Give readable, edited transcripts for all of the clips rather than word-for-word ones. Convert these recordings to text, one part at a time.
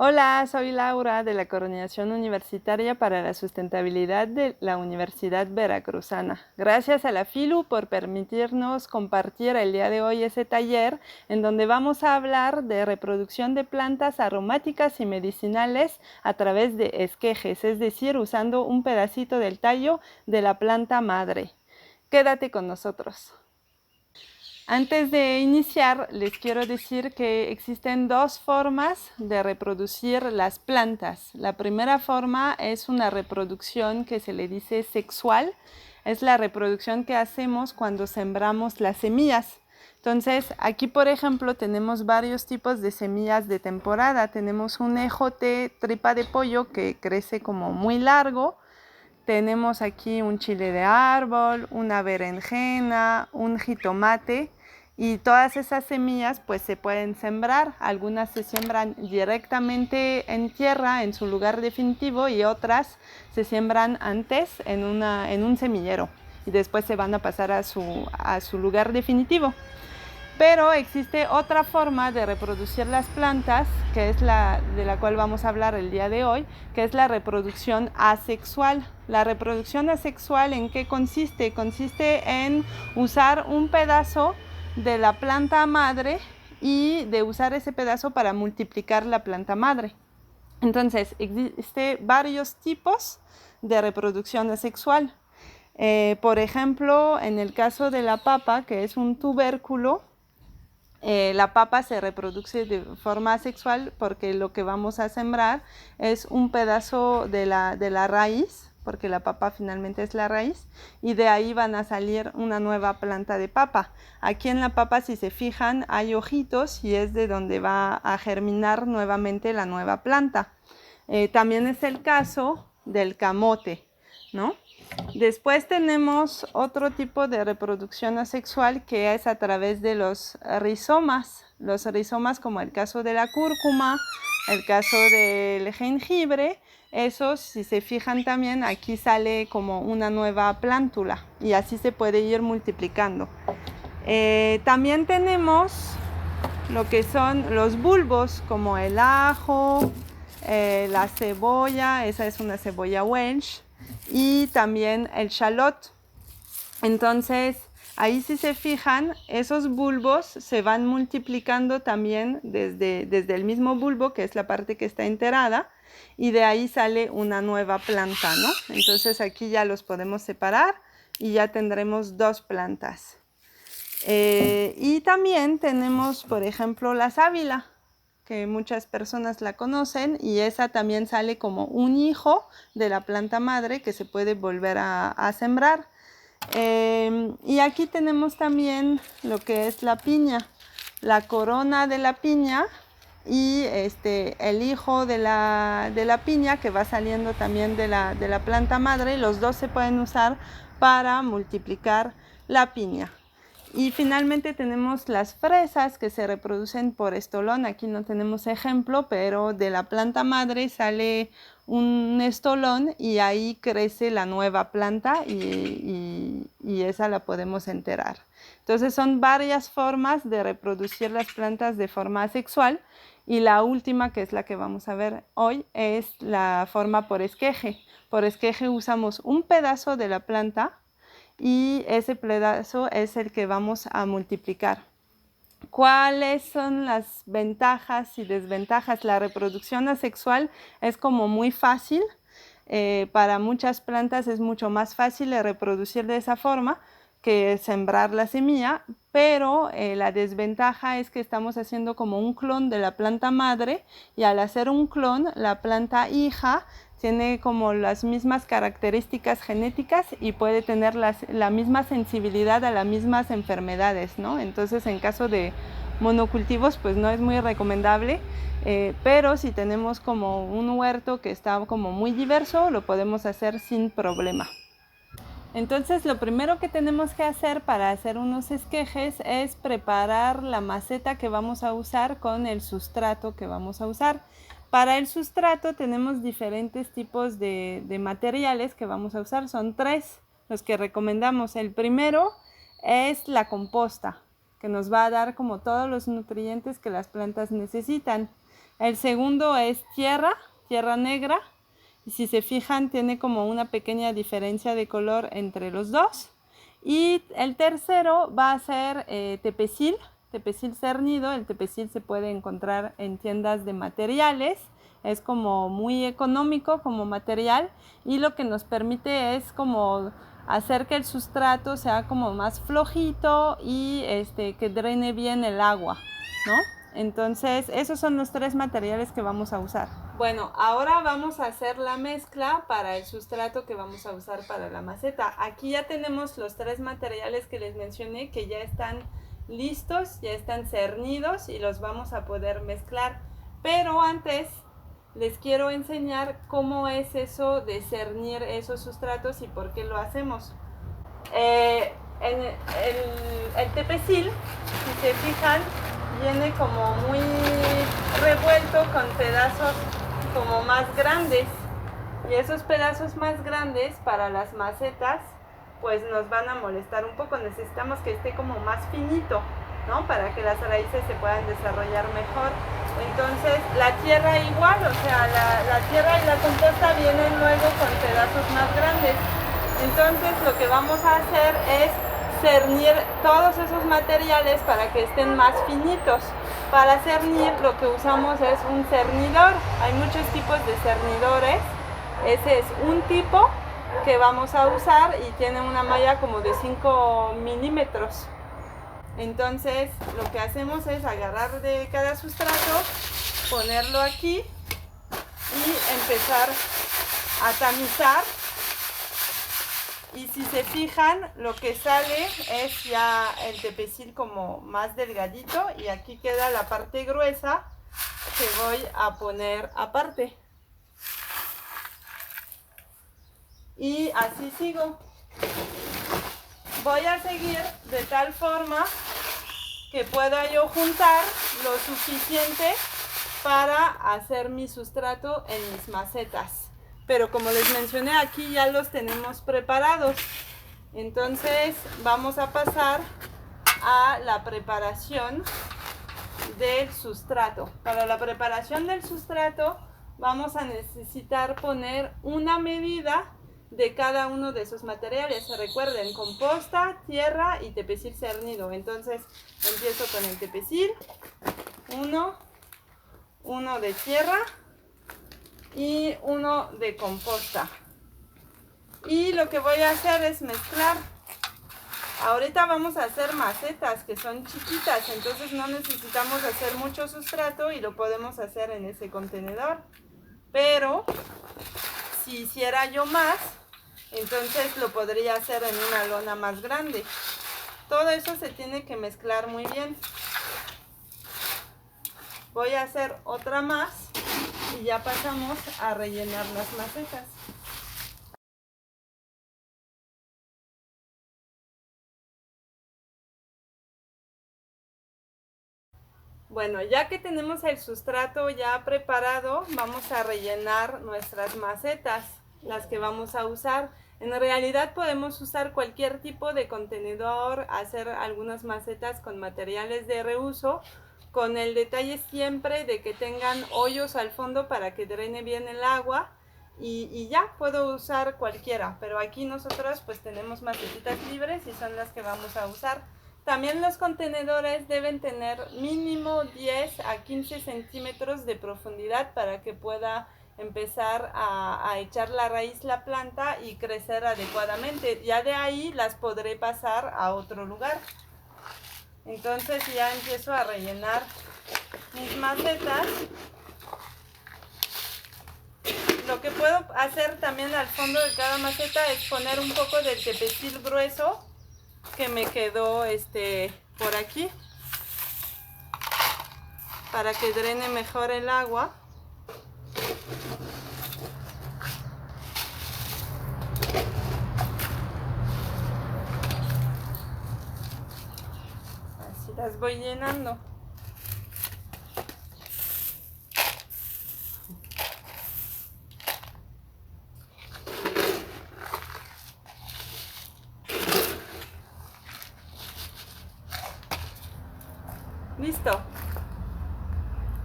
Hola, soy Laura de la Coordinación Universitaria para la Sustentabilidad de la Universidad Veracruzana. Gracias a la FILU por permitirnos compartir el día de hoy ese taller en donde vamos a hablar de reproducción de plantas aromáticas y medicinales a través de esquejes, es decir, usando un pedacito del tallo de la planta madre. Quédate con nosotros. Antes de iniciar, les quiero decir que existen dos formas de reproducir las plantas. La primera forma es una reproducción que se le dice sexual. Es la reproducción que hacemos cuando sembramos las semillas. Entonces, aquí por ejemplo tenemos varios tipos de semillas de temporada. Tenemos un ejote tripa de pollo que crece como muy largo. Tenemos aquí un chile de árbol, una berenjena, un jitomate y todas esas semillas pues se pueden sembrar. Algunas se siembran directamente en tierra en su lugar definitivo y otras se siembran antes en un semillero y después se van a pasar a su lugar definitivo. Pero existe otra forma de reproducir las plantas, que es la de la cual vamos a hablar el día de hoy, que es la reproducción asexual. La reproducción asexual, ¿en qué consiste? Consiste en usar un pedazo de la planta madre y de usar ese pedazo para multiplicar la planta madre. Entonces, existen varios tipos de reproducción asexual. Por ejemplo, en el caso de la papa, que es un tubérculo, la papa se reproduce de forma asexual porque lo que vamos a sembrar es un pedazo de la raíz, porque la papa finalmente es la raíz, y de ahí van a salir una nueva planta de papa. Aquí en la papa, si se fijan, hay ojitos y es de donde va a germinar nuevamente la nueva planta. También es el caso del camote, ¿no? Después tenemos otro tipo de reproducción asexual que es a través de los rizomas. Los rizomas, como el caso de la cúrcuma, el caso del jengibre, esos, si se fijan también, aquí sale como una nueva plántula y así se puede ir multiplicando. También tenemos lo que son los bulbos, como el ajo, la cebolla, esa es una cebolla Welsh, y también el shallot. Entonces, ahí si se fijan, esos bulbos se van multiplicando también desde el mismo bulbo, que es la parte que está enterrada, y de ahí sale una nueva planta, ¿no? Entonces aquí ya los podemos separar y ya tendremos dos plantas. Y también tenemos, por ejemplo, la sábila, que muchas personas la conocen, y esa también sale como un hijo de la planta madre que se puede volver a sembrar. Y aquí tenemos también lo que es la piña, la corona de la piña y el hijo de la piña que va saliendo también de la planta madre. Los dos se pueden usar para multiplicar la piña. Y finalmente tenemos las fresas que se reproducen por estolón. Aquí no tenemos ejemplo, pero de la planta madre sale un estolón y ahí crece la nueva planta y esa la podemos enterrar. Entonces son varias formas de reproducir las plantas de forma asexual y la última, que es la que vamos a ver hoy, es la forma por esqueje. Por esqueje usamos un pedazo de la planta y ese pedazo es el que vamos a multiplicar. ¿Cuáles son las ventajas y desventajas? La reproducción asexual es como muy fácil. Para muchas plantas es mucho más fácil de reproducir de esa forma que sembrar la semilla, pero la desventaja es que estamos haciendo como un clon de la planta madre y al hacer un clon, la planta hija tiene como las mismas características genéticas y puede tener la misma sensibilidad a las mismas enfermedades, ¿no? Entonces, en caso de monocultivos, pues no es muy recomendable, pero si tenemos como un huerto que está como muy diverso, lo podemos hacer sin problema. Entonces, lo primero que tenemos que hacer para hacer unos esquejes es preparar la maceta que vamos a usar con el sustrato que vamos a usar. Para el sustrato tenemos diferentes tipos de materiales que vamos a usar. Son tres los que recomendamos. El primero es la composta, que nos va a dar como todos los nutrientes que las plantas necesitan. El segundo es tierra negra. Y si se fijan, tiene como una pequeña diferencia de color entre los dos. Y el tercero va a ser tepecil cernido. El tepecil se puede encontrar en tiendas de materiales. Es como muy económico como material y lo que nos permite es como hacer que el sustrato sea como más flojito y que drene bien el agua, ¿no? Entonces, esos son los tres materiales que vamos a usar. Bueno, ahora vamos a hacer la mezcla para el sustrato que vamos a usar para la maceta. Aquí ya tenemos los tres materiales que les mencioné que ya están listos, ya están cernidos y los vamos a poder mezclar. Pero antes les quiero enseñar cómo es eso de cernir esos sustratos y por qué lo hacemos. El tepecil, si se fijan, viene como muy revuelto con pedazos como más grandes. Y esos pedazos más grandes para las macetas pues nos van a molestar un poco. Necesitamos que esté como más finito, ¿no? Para que las raíces se puedan desarrollar mejor. Entonces la tierra igual, o sea, la tierra y la composta vienen luego con pedazos más grandes. Entonces lo que vamos a hacer es cernir todos esos materiales para que estén más finitos. Para cernir lo que usamos es un cernidor. Hay muchos tipos de cernidores. Ese es un tipo que vamos a usar y tiene una malla como de 5 milímetros. Entonces lo que hacemos es agarrar de cada sustrato, ponerlo aquí y empezar a tamizar. Y si se fijan, lo que sale es ya el tepecil como más delgadito y aquí queda la parte gruesa que voy a poner aparte. Y así sigo. Voy a seguir de tal forma que pueda yo juntar lo suficiente para hacer mi sustrato en mis macetas. Pero como les mencioné, aquí ya los tenemos preparados. Entonces vamos a pasar a la preparación del sustrato. Para la preparación del sustrato vamos a necesitar poner una medida de cada uno de esos materiales. Recuerden, composta, tierra y tepecil cernido. Entonces empiezo con el tepecil, uno de tierra y uno de composta. Y lo que voy a hacer es mezclar. Ahorita vamos a hacer macetas que son chiquitas, entonces no necesitamos hacer mucho sustrato y lo podemos hacer en ese contenedor. Pero si hiciera yo más, entonces lo podría hacer en una lona más grande. Todo eso se tiene que mezclar muy bien. Voy a hacer otra más y ya pasamos a rellenar las macetas. Bueno, ya que tenemos el sustrato ya preparado, vamos a rellenar nuestras macetas, las que vamos a usar. En realidad podemos usar cualquier tipo de contenedor, hacer algunas macetas con materiales de reuso, con el detalle siempre de que tengan hoyos al fondo para que drene bien el agua. Y ya puedo usar cualquiera, pero aquí nosotros pues tenemos macetitas libres y son las que vamos a usar. También los contenedores deben tener mínimo 10 a 15 centímetros de profundidad para que pueda empezar a echar la raíz la planta y crecer adecuadamente. Ya de ahí las podré pasar a otro lugar. Entonces ya empiezo a rellenar mis macetas. Lo que puedo hacer también al fondo de cada maceta es poner un poco del tepecil grueso que me quedó por aquí para que drene mejor el agua. Así las voy llenando. Listo.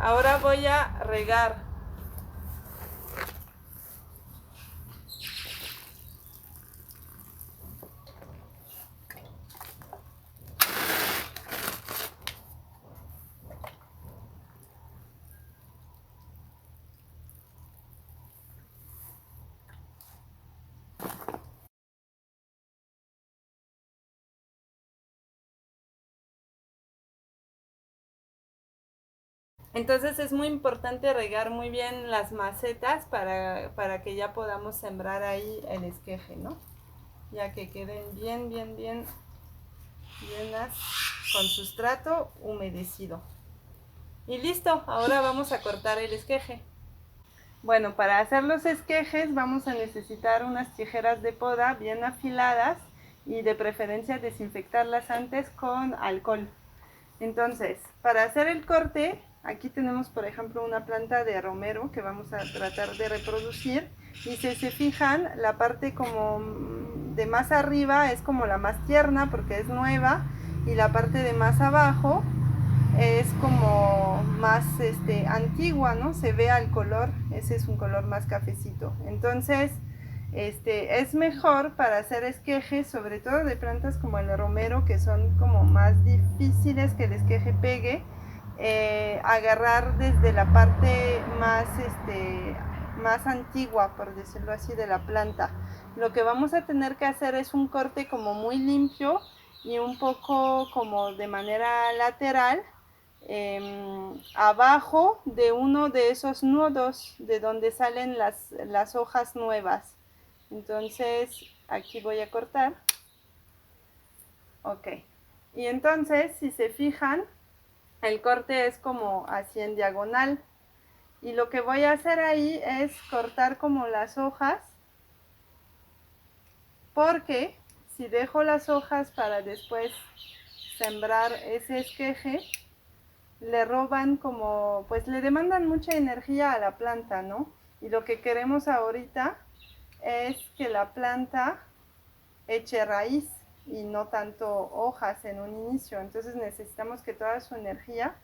Ahora voy a regar. Entonces es muy importante regar muy bien las macetas para que ya podamos sembrar ahí el esqueje, ¿no? Ya que queden bien llenas con sustrato humedecido. Y listo, ahora vamos a cortar el esqueje. Bueno, para hacer los esquejes vamos a necesitar unas tijeras de poda bien afiladas y de preferencia desinfectarlas antes con alcohol. Entonces, para hacer el corte, aquí tenemos por ejemplo una planta de romero que vamos a tratar de reproducir, y si se fijan, la parte como de más arriba es como la más tierna porque es nueva, y la parte de más abajo es como más antigua, ¿no? Se ve al color, ese es un color más cafecito. Entonces, es mejor para hacer esquejes, sobre todo de plantas como el romero, que son como más difíciles que el esqueje pegue, agarrar desde la parte más antigua, por decirlo así, de la planta. Lo que vamos a tener que hacer es un corte como muy limpio y un poco como de manera lateral, abajo de uno de esos nudos de donde salen las hojas nuevas. Entonces aquí voy a cortar. Ok. Y entonces, si se fijan, el corte es como así en diagonal. Y lo que voy a hacer ahí es cortar como las hojas, porque si dejo las hojas para después sembrar ese esqueje, le roban como, pues le demandan mucha energía a la planta, ¿no? Y lo que queremos ahorita es que la planta eche raíz y no tanto hojas en un inicio. Entonces necesitamos que toda su energía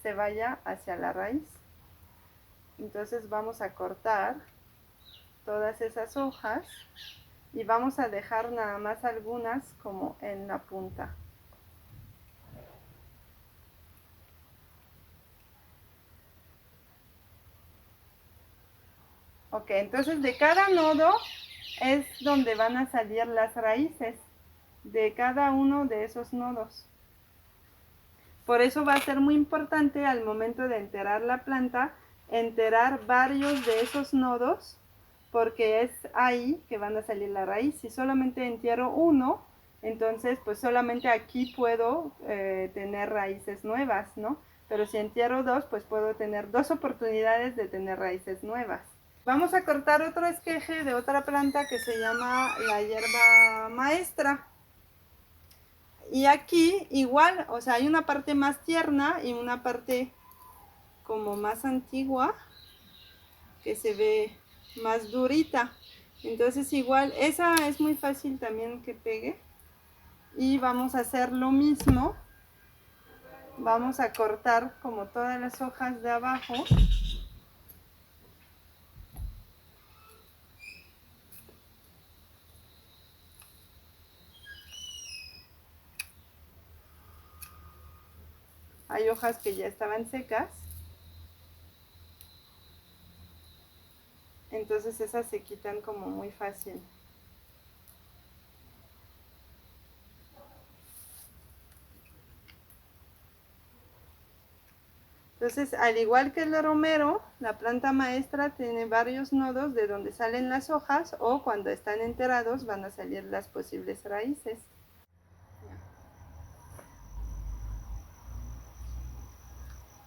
se vaya hacia la raíz. Entonces vamos a cortar todas esas hojas y vamos a dejar nada más algunas como en la punta. Ok, entonces de cada nodo es donde van a salir las raíces de cada uno de esos nodos. Por eso va a ser muy importante al momento de enterar la planta, enterar varios de esos nodos, porque es ahí que van a salir la raíz. Si solamente entierro uno, entonces pues solamente aquí puedo tener raíces nuevas, ¿no? Pero si entierro dos, pues puedo tener dos oportunidades de tener raíces nuevas. Vamos a cortar otro esqueje de otra planta que se llama la hierba maestra. Y aquí igual, o sea, hay una parte más tierna y una parte como más antigua que se ve más durita. Entonces igual, esa es muy fácil también que pegue. Y vamos a hacer lo mismo. Vamos a cortar como todas las hojas de abajo. Hay hojas que ya estaban secas. Entonces esas se quitan como muy fácil. Entonces, al igual que el romero, la planta maestra tiene varios nodos de donde salen las hojas, o cuando están enterados van a salir las posibles raíces.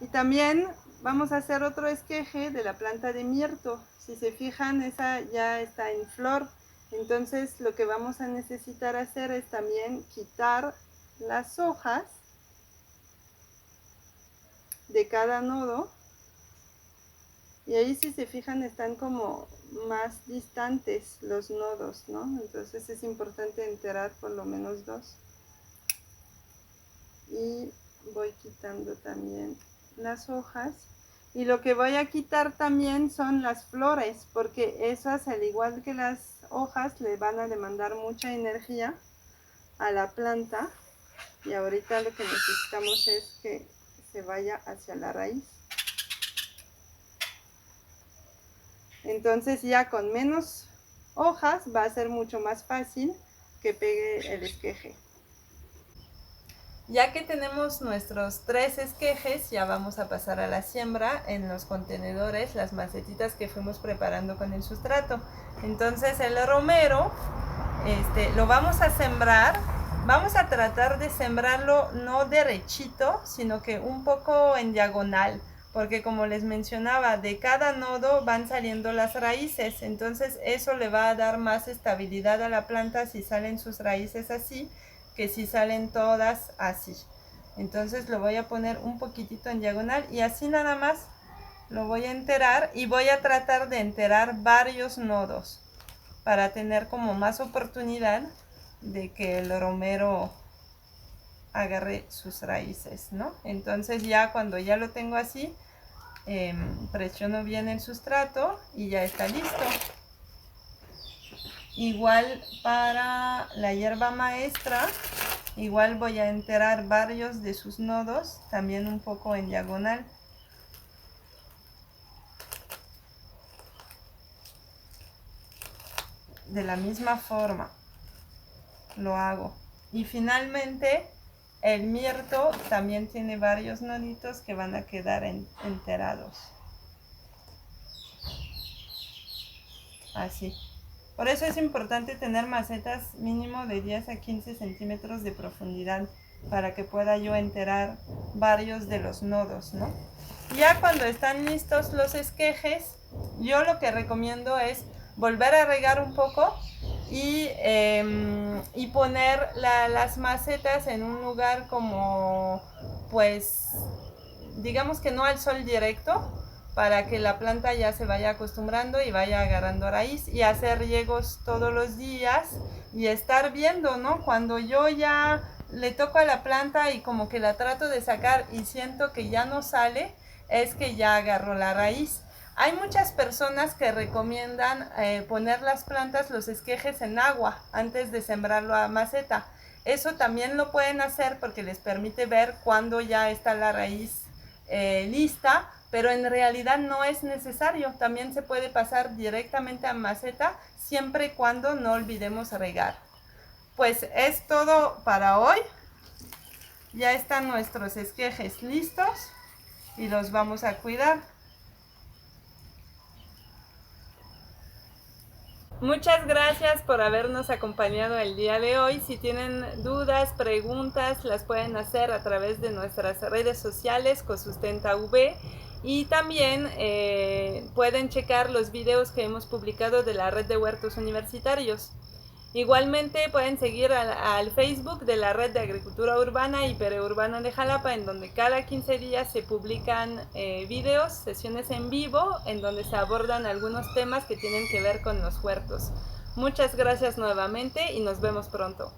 Y también vamos a hacer otro esqueje de la planta de mirto. Si se fijan, esa ya está en flor. Entonces lo que vamos a necesitar hacer es también quitar las hojas de cada nodo. Y ahí, si se fijan, están como más distantes los nodos, ¿no? Entonces es importante enterar por lo menos dos. Y voy quitando también las hojas. Y lo que voy a quitar también son las flores, porque esas, al igual que las hojas, le van a demandar mucha energía a la planta. Y ahorita lo que necesitamos es que se vaya hacia la raíz. Entonces ya con menos hojas va a ser mucho más fácil que pegue el esqueje. Ya que tenemos nuestros 3 esquejes, ya vamos a pasar a la siembra en los contenedores, las macetitas que fuimos preparando con el sustrato. Entonces el romero lo vamos a sembrar. Vamos a tratar de sembrarlo no derechito, sino que un poco en diagonal, porque como les mencionaba, de cada nodo van saliendo las raíces, entonces eso le va a dar más estabilidad a la planta si salen sus raíces así, que si salen todas así. Entonces lo voy a poner un poquitito en diagonal y así nada más lo voy a enterar, y voy a tratar de enterar varios nodos para tener como más oportunidad de que el romero agarre sus raíces, ¿no? Entonces ya cuando ya lo tengo así, presiono bien el sustrato y ya está listo. Igual para la hierba maestra, igual voy a enterar varios de sus nodos, también un poco en diagonal. De la misma forma lo hago. Y finalmente el mirto también tiene varios noditos que van a quedar enterados. Así. Por eso es importante tener macetas mínimo de 10 a 15 centímetros de profundidad para que pueda yo enterar varios de los nodos, ¿no? Ya cuando están listos los esquejes, yo lo que recomiendo es volver a regar un poco y poner las macetas en un lugar como, pues, digamos que no al sol directo, para que la planta ya se vaya acostumbrando y vaya agarrando raíz, y hacer riegos todos los días y estar viendo, ¿no? Cuando yo ya le toco a la planta y como que la trato de sacar y siento que ya no sale, es que ya agarró la raíz. Hay muchas personas que recomiendan poner las plantas, los esquejes en agua antes de sembrarlo a maceta. Eso también lo pueden hacer porque les permite ver cuando ya está la raíz lista, pero en realidad no es necesario. También se puede pasar directamente a maceta siempre y cuando no olvidemos regar. Pues es todo para hoy. Ya están nuestros esquejes listos y los vamos a cuidar. Muchas gracias por habernos acompañado el día de hoy. Si tienen dudas, preguntas, las pueden hacer a través de nuestras redes sociales CoSustentaV, y también pueden checar los videos que hemos publicado de la red de huertos universitarios. Igualmente pueden seguir al Facebook de la Red de Agricultura Urbana y Periurbana de Jalapa, en donde cada 15 días se publican videos, sesiones en vivo, en donde se abordan algunos temas que tienen que ver con los huertos. Muchas gracias nuevamente y nos vemos pronto.